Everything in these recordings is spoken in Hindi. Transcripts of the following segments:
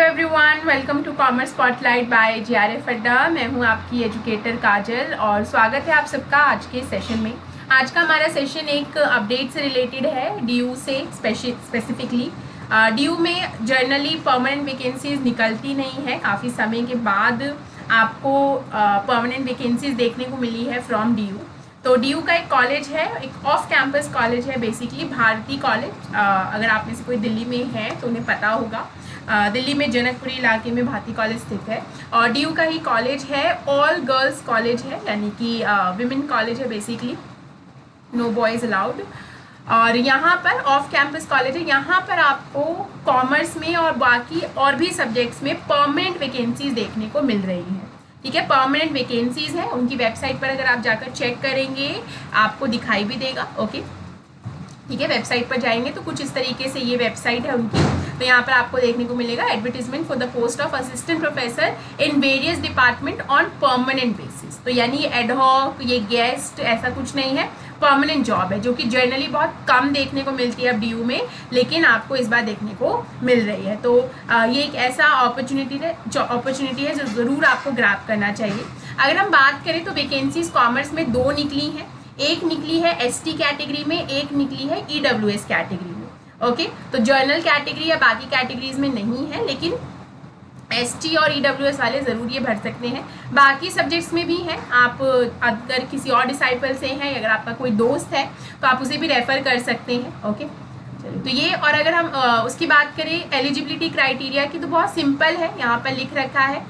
Everyone, welcome to commerce spotlight by GRF अड्डा। मैं हूं आपकी एजुकेटर काजल और स्वागत है आप सबका आज के सेशन में। आज का हमारा सेशन एक अपडेट से रिलेटेड है, डीयू से स्पेसिफिकली। डीयू में जर्नली परमानेंट वैकेंसीज निकलती नहीं है, काफ़ी समय के बाद आपको परमानेंट वैकेंसीज देखने को मिली है फ्रॉम डीयू। तो डीयू का एक कॉलेज है, एक ऑफ कैंपस कॉलेज है बेसिकली, भारती कॉलेज। अगर आप में से कोई दिल्ली में है तो उन्हें पता होगा, दिल्ली में जनकपुरी इलाके में भारती कॉलेज स्थित है और डीयू का ही कॉलेज है। ऑल गर्ल्स कॉलेज है, यानी कि विमेन कॉलेज है बेसिकली, नो बॉयज़ अलाउड। और यहाँ पर ऑफ कैंपस कॉलेज है, यहाँ पर आपको कॉमर्स में और बाकी और भी सब्जेक्ट्स में परमानेंट वैकेंसीज देखने को मिल रही हैं। ठीक है, परमानेंट वैकेंसीज है। उनकी वेबसाइट पर अगर आप जाकर चेक करेंगे आपको दिखाई भी देगा। ओके, ठीक है, वेबसाइट पर जाएंगे तो कुछ इस तरीके से ये वेबसाइट है उनकी। तो यहाँ पर आपको देखने को मिलेगा advertisement for the post of assistant professor in various department on permanent basis. तो यानी ये एडहॉक, ये गेस्ट, ऐसा कुछ नहीं है, परमानेंट जॉब है, जो कि जनरली बहुत कम देखने को मिलती है अब डीयू में, लेकिन आपको इस बार देखने को मिल रही है। तो ये एक ऐसा अपॉर्चुनिटी है जो ज़रूर आपको ग्रैब करना चाहिए। अगर हम बात करें तो वैकेंसीज कॉमर्स में 2 निकली हैं, एक निकली है एसटी कैटेगरी में, एक निकली है ईडब्ल्यूएस कैटेगरी में। ओके, तो जर्नल कैटेगरी या बाकी कैटेगरीज में नहीं है, लेकिन एसटी और ईडब्ल्यूएस वाले ज़रूर ये भर सकते हैं। बाकी सब्जेक्ट्स में भी हैं। आप अगर किसी और डिसाइपल से हैं, अगर आपका कोई दोस्त है तो आप उसे भी रेफ़र कर सकते हैं। ओके, चलिए, तो ये। और अगर हम उसकी बात करें एलिजिबिलिटी क्राइटेरिया की, तो बहुत सिंपल है, यहाँ पर लिख रखा है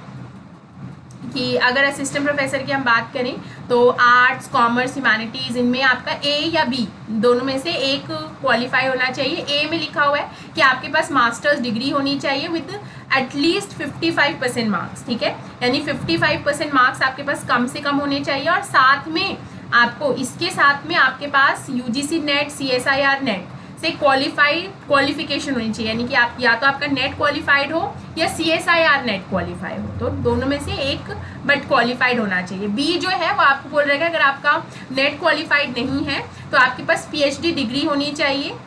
कि अगर असिस्टेंट प्रोफेसर की हम बात करें तो आर्ट्स, कॉमर्स, ह्यूमैनिटीज़, इनमें आपका ए या बी दोनों में से एक क्वालिफाई होना चाहिए। ए में लिखा हुआ है कि आपके पास मास्टर्स डिग्री होनी चाहिए विद एटलीस्ट 55% मार्क्स। ठीक है, यानी 55% मार्क्स आपके पास कम से कम होने चाहिए और साथ में आपको इसके साथ में आपके पास यूजीसी नेट, सीएसआईआर नेट से क्वालिफिकेशन होनी चाहिए, यानी कि आप या तो आपका नेट क्वालिफाइड हो या सीएसआईआर नेट क्वालिफाई हो, तो दोनों में से एक बट क्वालिफाइड होना चाहिए। बी जो है वो आपको बोल रहा है अगर आपका नेट क्वालिफाइड नहीं है तो आपके पास पीएचडी डिग्री होनी चाहिए।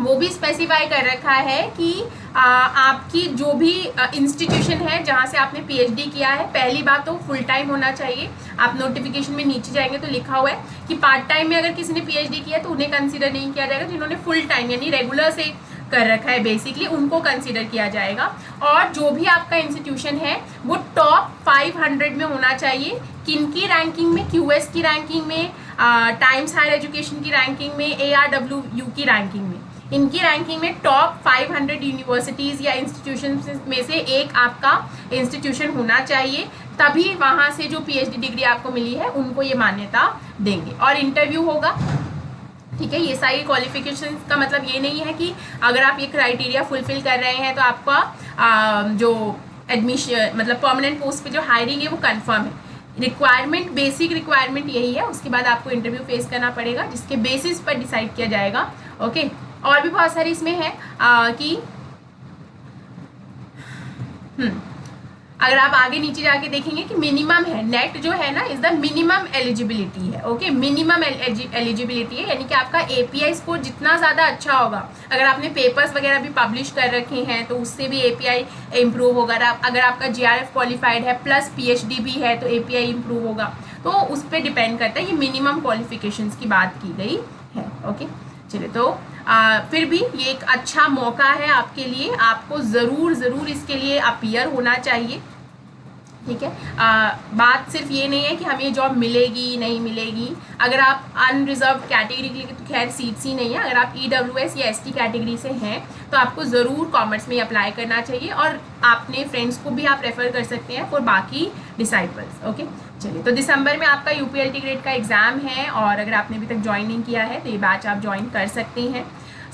वो भी स्पेसिफाई कर रखा है कि आपकी जो भी इंस्टीट्यूशन है जहाँ से आपने पीएचडी किया है, पहली बात तो फुल टाइम होना चाहिए। आप नोटिफिकेशन में नीचे जाएंगे तो लिखा हुआ है कि पार्ट टाइम में अगर किसी ने पीएचडी किया तो उन्हें कंसीडर नहीं किया जाएगा। जिन्होंने फुल टाइम यानी रेगुलर से कर रखा है बेसिकली, उनको कंसीडर किया जाएगा। और जो भी आपका इंस्टीट्यूशन है वो टॉप 500 में होना चाहिए। किनकी रैंकिंग में? क्यूएस की रैंकिंग में, टाइम्स हायर एजुकेशन की रैंकिंग में, ARWU की रैंकिंग में। इनकी रैंकिंग में टॉप 500 यूनिवर्सिटीज़ या इंस्टीट्यूशन में से एक आपका इंस्टीट्यूशन होना चाहिए, तभी वहाँ से जो पीएचडी डिग्री आपको मिली है उनको ये मान्यता देंगे। और इंटरव्यू होगा। ठीक है, ये सारी क्वालिफिकेशन का मतलब ये नहीं है कि अगर आप ये क्राइटेरिया फुलफिल कर रहे हैं तो आपका जो एडमिशन मतलब परमानेंट पोस्ट पे जो हायरिंग है वो कंफर्म है। रिक्वायरमेंट, बेसिक रिक्वायरमेंट यही है। उसके बाद आपको इंटरव्यू फेस करना पड़ेगा, जिसके बेसिस पर डिसाइड किया जाएगा। ओके, और भी बहुत सारी इसमें है कि अगर आप आगे नीचे जाके देखेंगे कि मिनिमम है, नेट जो है ना इज द मिनिमम एलिजिबिलिटी है। ओके, मिनिमम एलिजिबिलिटी है, यानी कि आपका एपीआई स्कोर जितना ज़्यादा अच्छा होगा, अगर आपने पेपर्स वगैरह भी पब्लिश कर रखे हैं तो उससे भी एपीआई इम्प्रूव होगा। अगर आपका जीआरएफ क्वालिफाइड है प्लस पीएचडी भी है तो एपीआई इम्प्रूव होगा। तो उस पर डिपेंड करता है, ये मिनिमम क्वालिफिकेशंस की बात की गई है। ओके, चलिए, तो फिर भी ये एक अच्छा मौका है आपके लिए, आपको ज़रूर इसके लिए अपीयर होना चाहिए। ठीक है, बात सिर्फ ये नहीं है कि हमें जॉब मिलेगी नहीं मिलेगी। अगर आप अनरिजर्व कैटेगरी के लिए तो खैर सीट्स ही नहीं है, अगर आप ईडब्ल्यूएस या एसटी कैटेगरी से हैं तो आपको ज़रूर कॉमर्स में अप्लाई करना चाहिए और अपने फ्रेंड्स को भी आप रेफ़र कर सकते हैं फॉर बाकी डिसाइपल्स। ओके, चलिए, तो दिसंबर में आपका यूपीएलटी ग्रेड का एग्ज़ाम है और अगर आपने अभी तक ज्वाइन नहीं किया है तो ये बैच आप ज्वाइन कर सकते हैं।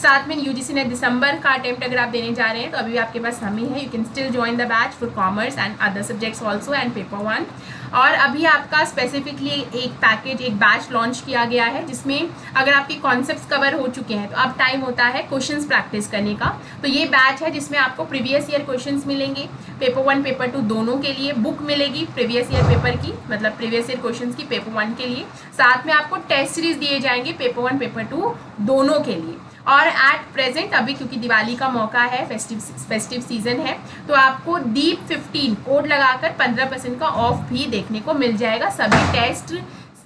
साथ में यूजीसी ने दिसंबर का अटेम्प्ट अगर आप देने जा रहे हैं तो अभी आपके पास समय है, you can still join the batch for commerce and other subjects also and paper 1। और अभी आपका स्पेसिफिकली एक पैकेज, एक बैच लॉन्च किया गया है जिसमें अगर आपके कॉन्सेप्ट्स कवर हो चुके हैं तो अब टाइम होता है क्वेश्चंस प्रैक्टिस करने का। तो ये बैच है जिसमें आपको प्रीवियस ईयर क्वेश्चंस मिलेंगे, पेपर 1 पेपर 2 दोनों के लिए। बुक मिलेगी प्रीवियस ईयर पेपर की, मतलब प्रीवियस ईयर क्वेश्चंस की पेपर 1 के लिए। साथ में आपको टेस्ट सीरीज दिए जाएंगे पेपर 1 पेपर 2 दोनों के लिए। और एट प्रेजेंट अभी क्योंकि दिवाली का मौका है, फेस्टिव सीजन है, तो आपको दीप 15 कोड लगाकर 15% का ऑफ भी देखने को मिल जाएगा सभी टेस्ट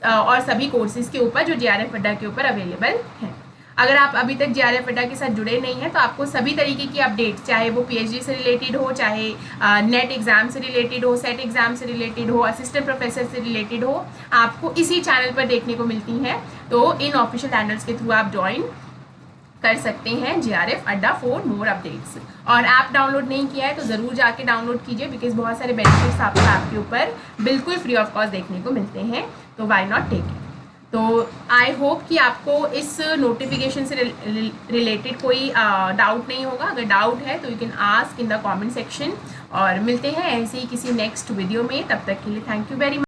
और सभी कोर्सेज के ऊपर जो JRF अड्डा के ऊपर अवेलेबल हैं। अगर आप अभी तक JRF अड्डा के साथ जुड़े नहीं हैं तो आपको सभी तरीके की अपडेट, चाहे वो PhD से रिलेटेड हो, चाहे नेट एग्जाम से रिलेटेड हो, सेट एग्जाम से रिलेटेड हो, असिस्टेंट प्रोफेसर से रिलेटेड हो, आपको इसी चैनल पर देखने को मिलती हैं। तो इन ऑफिशियल चैनल्स के थ्रू आप ज्वाइन कर सकते हैं JRF अड्डा फॉर मोर अपडेट्स। और ऐप डाउनलोड नहीं किया है तो ज़रूर जाके डाउनलोड कीजिए, बिकॉज बहुत सारे बेनिफिट्स आपको ऐप के ऊपर बिल्कुल फ्री ऑफ कॉस्ट देखने को मिलते हैं, तो वाई नॉट टेक इट। तो आई होप कि आपको इस नोटिफिकेशन से रिलेटेड कोई डाउट नहीं होगा। अगर डाउट है तो you can ask in the comment section, और मिलते हैं ऐसे ही किसी नेक्स्ट वीडियो में। तब तक के लिए थैंक यू वेरी मच।